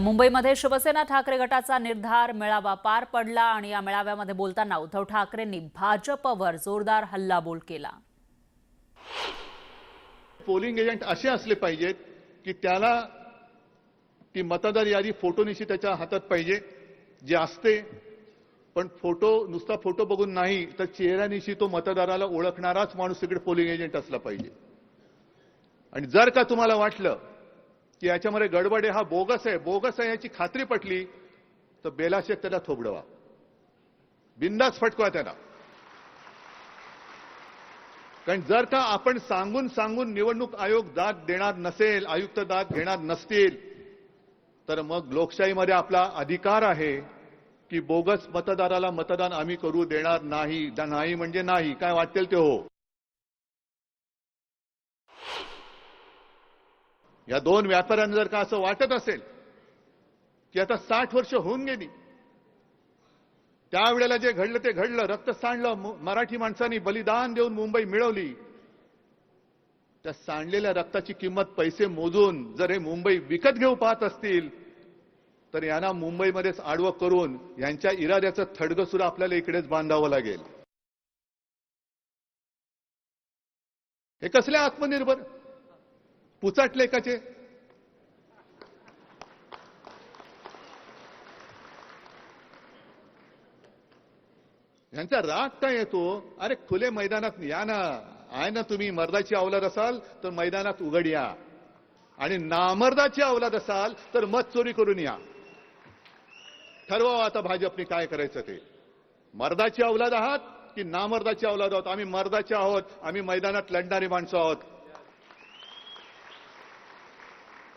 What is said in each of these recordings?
मुंबईमध्ये शिवसेना ठाकरे गटाचा निर्धार मेळावा पार पडला आणि या मेळाव्यामध्ये बोलताना उद्धव ठाकरेंनी भाजपवर जोरदार हल्लाबोल केला। पोलिंग एजंट असे असले पाहिजेत की त्याला ती मतदार यादी फोटोनिशी त्याच्या हातात पाहिजे जे असते, पण नुसता फोटो बघून नाही तर चेहऱ्यानिशी तो मतदाराला ओळखणाराच माणूस तिकडे पोलिंग एजंट असला पाहिजे। आणि जर का तुम्हाला वाटलं की याच्यामध्ये गडबड आहे, हा बोगस आहे याची खात्री पटली तर बेलाशेक त्याला थोबडवा, बिंदास फटकवा त्याला। कारण जर का आपण सांगून निवडणूक आयोग दाद देणार नसेल, आयुक्त दाद घेणार नसतील, तर मग लोकशाहीमध्ये आपला अधिकार आहे की बोगस मतदाराला मतदान आम्ही करू देणार नाही। नाही म्हणजे नाही, काय वाटेल ते हो। या दोन व्यापाऱ्यांना जर का असं वाटत असेल की आता 60 वर्ष होऊन गेली, त्यावेळेला जे घडलं ते घडलं, रक्त सांडलं, मराठी माणसांनी बलिदान देऊन मुंबई मिळवली, त्या सांडलेल्या रक्ताची किंमत पैसे मोजून जर हे मुंबई विकत घेऊ पाहत असतील तर यांना मुंबईमध्येच आडवं करून यांच्या इराद्याचं थडगं सुद्धा आपल्याला इकडेच बांधावं लागेल। हे कसले आत्मनिर्भर पुचाट लेखाचे? यांचा राग काय येतो? अरे खुले मैदानात या ना, आहे ना, तुम्ही मर्दाची अवलाद असाल तर मैदानात उघड या, आणि नामर्दाची अवलाद असाल तर मत चोरी करून या। ठरवा आता भाजपने काय करायचं ते। मर्दाची अवलाद आहात की नामर्दाची अवलाद आहोत? आम्ही मर्दाचे आहोत, आम्ही मैदानात लढणारी माणसं आहोत।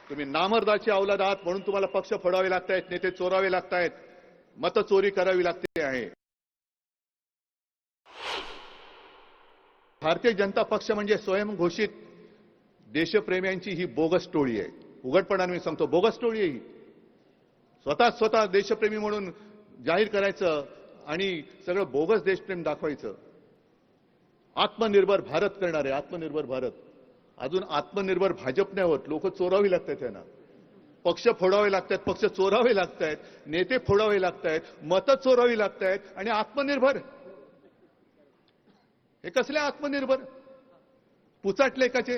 तुम्ही नामर्दाची अवलाद आहात म्हणून तुम्हाला पक्ष फोडावे लागतायत, नेते चोरावे लागतायत, मत चोरी करावी लागते आहे। भारतीय जनता पक्ष म्हणजे स्वयंघोषित देशप्रेम्यांची ही बोगस टोळी आहे। उघडपणाने मी सांगतो, बोगस टोळी आहे ही। स्वतः देशप्रेमी म्हणून जाहीर करायचं आणि सगळं बोगस देशप्रेम दाखवायचं। आत्मनिर्भर भारत करणार आहे, आत्मनिर्भर भारत। अजून आत्मनिर्भर भाजप नाही होत, लोक चोरावी लागतात त्यांना, पक्ष फोडावे लागतात, पक्ष चोरावे लागतात, नेते फोडावे लागतात, मतं चोरावी लागतात, आणि आत्मनिर्भर हे कसले आत्मनिर्भर पुचाट लेखाचे?